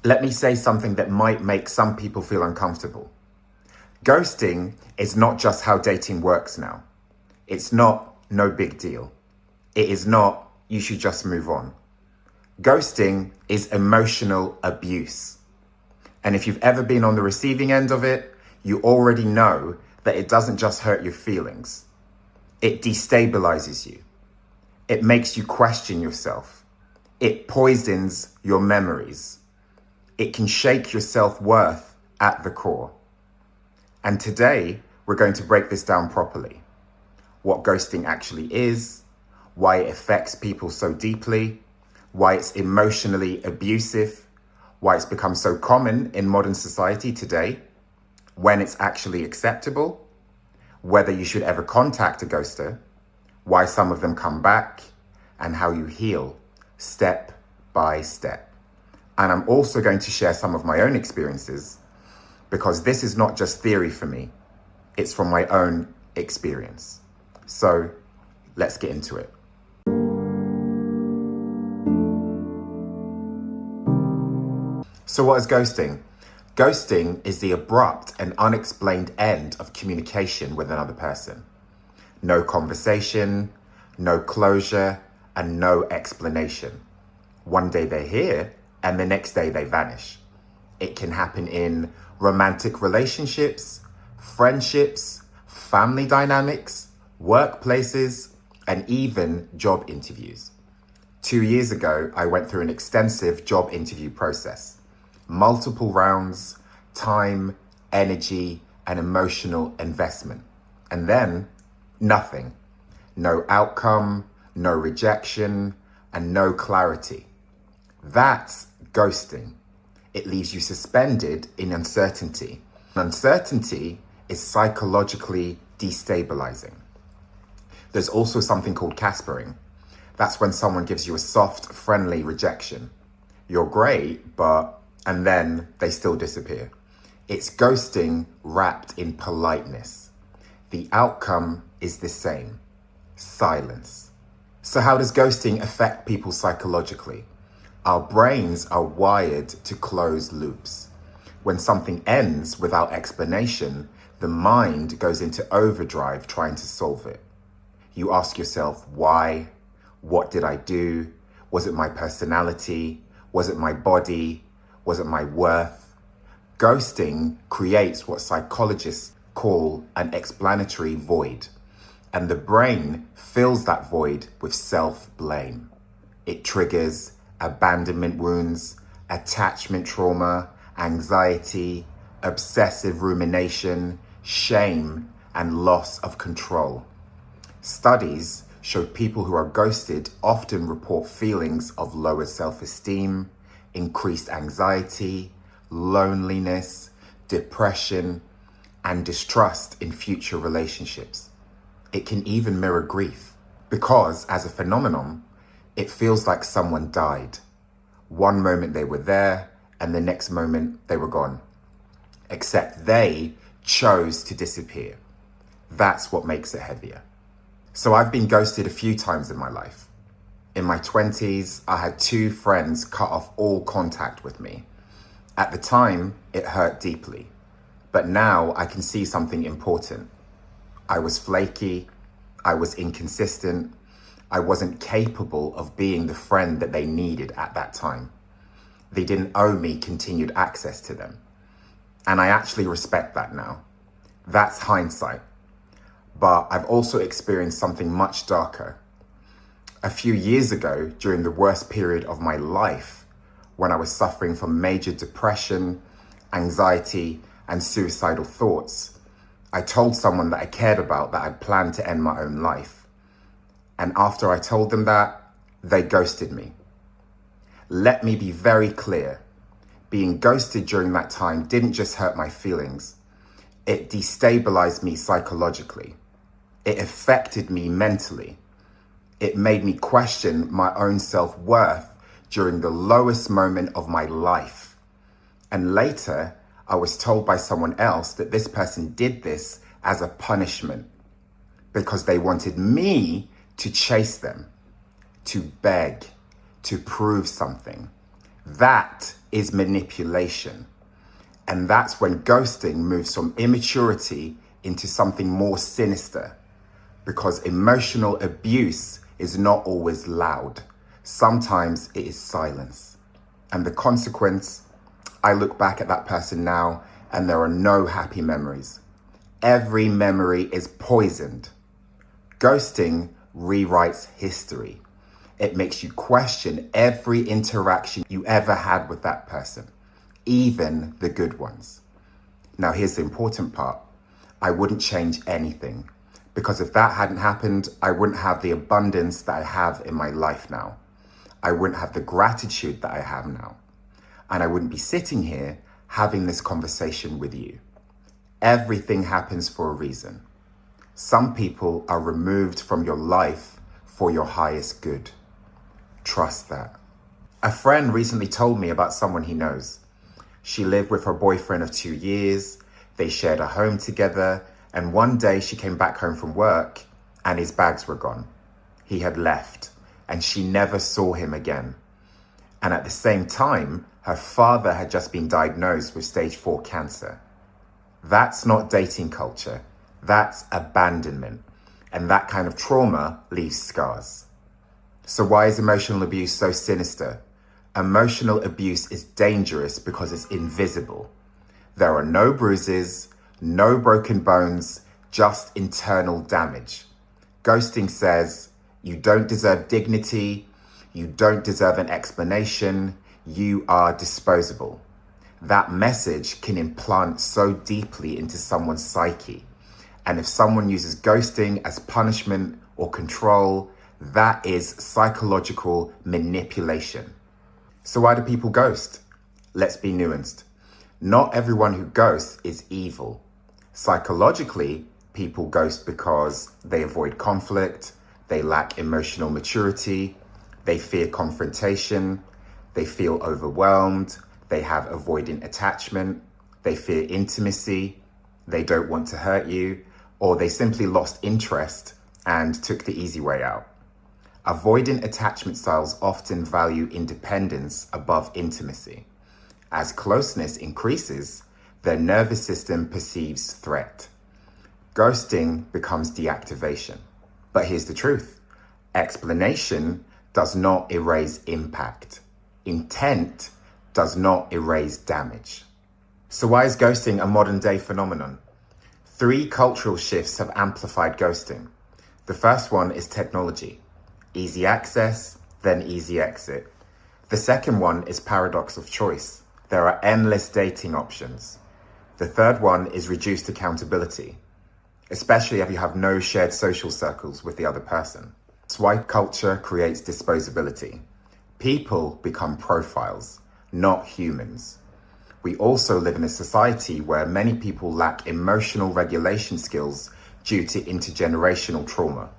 Let me say something that might make some people feel uncomfortable. Ghosting is not just how dating works now. It's not no big deal. It is not you should just move on. Ghosting is emotional abuse. And if you've ever been on the receiving end of it, you already know that it doesn't just hurt your feelings. It destabilizes you. It makes you question yourself. It poisons your memories. It can shake your self-worth at the core. And today, we're going to break this down properly. What ghosting actually is, why it affects people so deeply, why it's emotionally abusive, why it's become so common in modern society today, when it's actually acceptable, whether you should ever contact a ghoster, why some of them come back, and how you heal step by step. And I'm also going to share some of my own experiences, because this is not just theory for me, it's from my own experience. So let's get into it. So what is ghosting? Ghosting is the abrupt and unexplained end of communication with another person. No conversation, no closure, and no explanation. One day they're here, and the next day they vanish. It can happen in romantic relationships, friendships, family dynamics, workplaces, and even job interviews. 2 years ago, I went through an extensive job interview process. Multiple rounds, time, energy, and emotional investment. And then nothing. No outcome, no rejection, and no clarity. That's ghosting. It leaves you suspended in uncertainty. Uncertainty is psychologically destabilizing. There's also something called Caspering. That's when someone gives you a soft, friendly rejection. You're great, but... and then they still disappear. It's ghosting wrapped in politeness. The outcome is the same: silence. So how does ghosting affect people psychologically? Our brains are wired to close loops. When something ends without explanation, the mind goes into overdrive trying to solve it. You ask yourself, why? What did I do? Was it my personality? Was it my body? Was it my worth? Ghosting creates what psychologists call an explanatory void, and the brain fills that void with self-blame. It triggers abandonment wounds, attachment trauma, anxiety, obsessive rumination, shame, and loss of control. Studies show people who are ghosted often report feelings of lower self-esteem, increased anxiety, loneliness, depression, and distrust in future relationships. It can even mirror grief, because as a phenomenon, it feels like someone died. One moment they were there, and the next moment they were gone. Except they chose to disappear. That's what makes it heavier. So I've been ghosted a few times in my life. In my 20s, I had 2 friends cut off all contact with me. At the time, it hurt deeply. But now I can see something important. I was flaky. I was inconsistent. I wasn't capable of being the friend that they needed at that time. They didn't owe me continued access to them. And I actually respect that now. That's hindsight. But I've also experienced something much darker. A few years ago, during the worst period of my life, when I was suffering from major depression, anxiety, and suicidal thoughts, I told someone that I cared about that I'd planned to end my own life. And after I told them that, they ghosted me. Let me be very clear. Being ghosted during that time didn't just hurt my feelings. It destabilized me psychologically. It affected me mentally. It made me question my own self-worth during the lowest moment of my life. And later, I was told by someone else that this person did this as a punishment because they wanted me to chase them, to beg, to prove something. That is manipulation. And that's when ghosting moves from immaturity into something more sinister, because emotional abuse is not always loud. Sometimes it is silence. And the consequence, I look back at that person now and there are no happy memories. Every memory is poisoned. Ghosting rewrites history. It makes you question every interaction you ever had with that person, even the good ones. Now, here's the important part. I wouldn't change anything, because if that hadn't happened, I wouldn't have the abundance that I have in my life now. I wouldn't have the gratitude that I have now. And I wouldn't be sitting here having this conversation with you. Everything happens for a reason. Some people are removed from your life for your highest good. Trust that. A friend recently told me about someone he knows. She lived with her boyfriend of 2 years. They shared a home together. And one day she came back home from work and his bags were gone. He had left and she never saw him again. And at the same time, her father had just been diagnosed with stage 4 cancer. That's not dating culture. That's abandonment. And that kind of trauma leaves scars. So why is emotional abuse so sinister? Emotional abuse is dangerous because it's invisible. There are no bruises, no broken bones, just internal damage. Ghosting says, you don't deserve dignity, you don't deserve an explanation, you are disposable. That message can implant so deeply into someone's psyche. And if someone uses ghosting as punishment or control, that is psychological manipulation. So why do people ghost? Let's be nuanced. Not everyone who ghosts is evil. Psychologically, people ghost because they avoid conflict, they lack emotional maturity, they fear confrontation, they feel overwhelmed, they have avoidant attachment, they fear intimacy, they don't want to hurt you, or they simply lost interest and took the easy way out. Avoidant attachment styles often value independence above intimacy. As closeness increases, their nervous system perceives threat. Ghosting becomes deactivation. But here's the truth. Explanation does not erase impact. Intent does not erase damage. So why is ghosting a modern day phenomenon? 3 cultural shifts have amplified ghosting. The first one is technology. Easy access, then easy exit. The second one is paradox of choice. There are endless dating options. The third one is reduced accountability, especially if you have no shared social circles with the other person. Swipe culture creates disposability. People become profiles, not humans. We also live in a society where many people lack emotional regulation skills due to intergenerational trauma.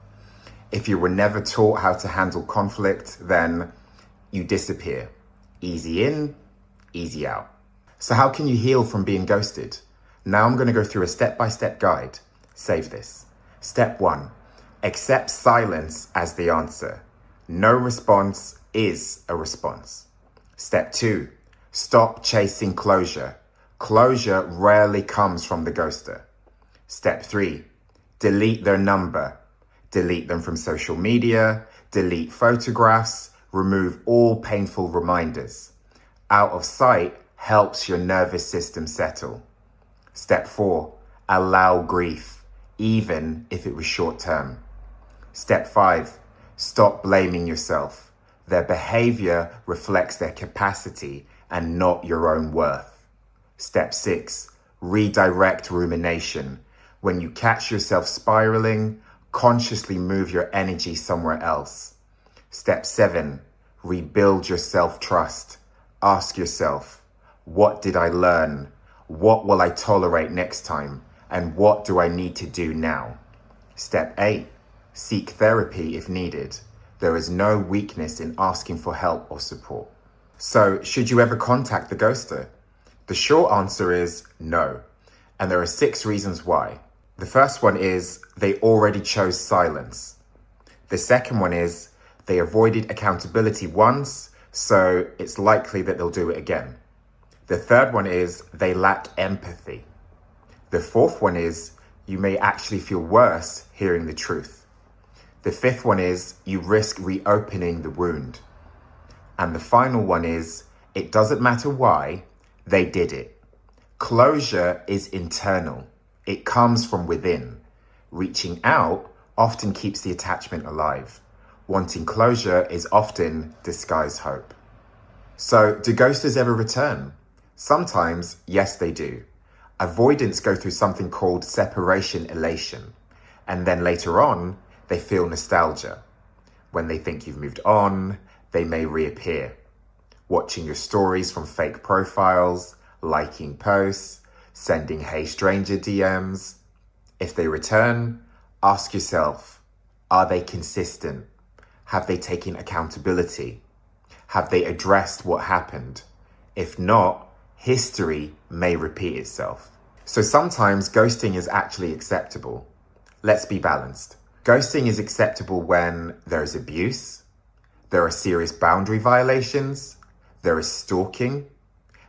If you were never taught how to handle conflict, then you disappear. Easy in, easy out. So how can you heal from being ghosted? Now I'm going to go through a step-by-step guide. Save this. Step 1, accept silence as the answer. No response is a response. Step 2, stop chasing closure. Closure rarely comes from the ghoster. Step 3, delete their number. Delete them from social media, delete photographs, remove all painful reminders. Out of sight helps your nervous system settle. Step 4, allow grief, even if it was short term. Step 5, stop blaming yourself. Their behavior reflects their capacity and not your own worth. Step 6, redirect rumination. When you catch yourself spiraling, consciously move your energy somewhere else. Step 7, rebuild your self-trust. Ask yourself, what did I learn? What will I tolerate next time? And what do I need to do now? Step 8, seek therapy if needed. There is no weakness in asking for help or support. So, should you ever contact the ghoster? The short answer is no. And there are 6 reasons why. The first one is they already chose silence. The second one is they avoided accountability once, So it's likely that they'll do it again. The third one is they lack empathy. The fourth one is you may actually feel worse hearing the truth. The fifth one is you risk reopening the wound. And the final one is it doesn't matter why, they did it. Closure is internal. It comes from within. Reaching out often keeps the attachment alive. Wanting closure is often disguised hope. So, do ghosters ever return? Sometimes, yes, they do. Avoidants go through something called separation elation. And then later on, they feel nostalgia. When they think you've moved on, they may reappear. Watching your stories from fake profiles, liking posts, sending hey stranger DMs. If they return, ask yourself, are they consistent? Have they taken accountability? Have they addressed what happened? If not, history may repeat itself. So sometimes ghosting is actually acceptable. Let's be balanced. Ghosting is acceptable when there is abuse, there are serious boundary violations, there is stalking,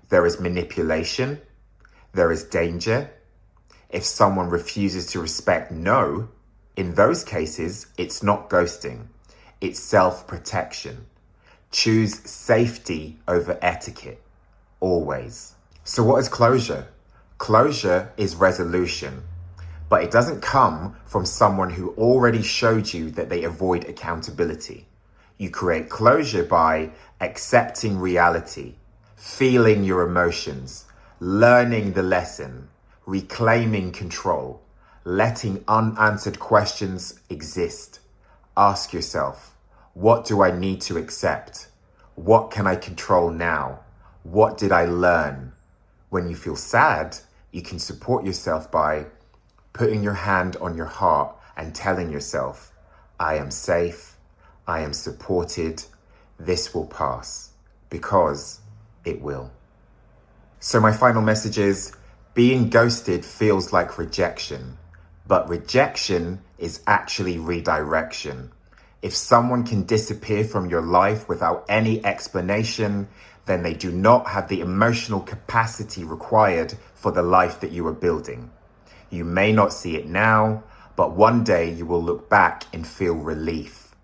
there is manipulation, there is danger. If someone refuses to respect no, in those cases, it's not ghosting, it's self-protection. Choose safety over etiquette, always. So what is closure? Closure is resolution, but it doesn't come from someone who already showed you that they avoid accountability. You create closure by accepting reality, feeling your emotions, learning the lesson, reclaiming control, letting unanswered questions exist. Ask yourself, what do I need to accept? What can I control now? What did I learn? When you feel sad, you can support yourself by putting your hand on your heart and telling yourself, I am safe, I am supported, this will pass, because it will. So my final message is, being ghosted feels like rejection, but rejection is actually redirection. If someone can disappear from your life without any explanation, then they do not have the emotional capacity required for the life that you are building. You may not see it now, but one day you will look back and feel relief.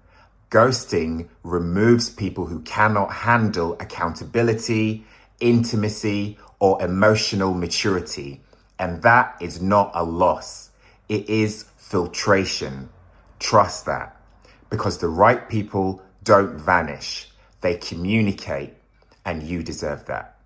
Ghosting removes people who cannot handle accountability, intimacy, or emotional maturity. And that is not a loss. It is filtration. Trust that. Because the right people don't vanish. They communicate, and you deserve that.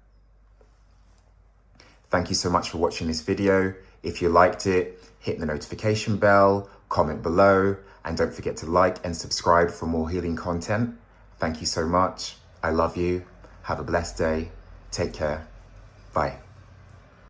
Thank you so much for watching this video. If you liked it, hit the notification bell, comment below, and don't forget to like and subscribe for more healing content. Thank you so much. I love you. Have a blessed day. Take care. Bye.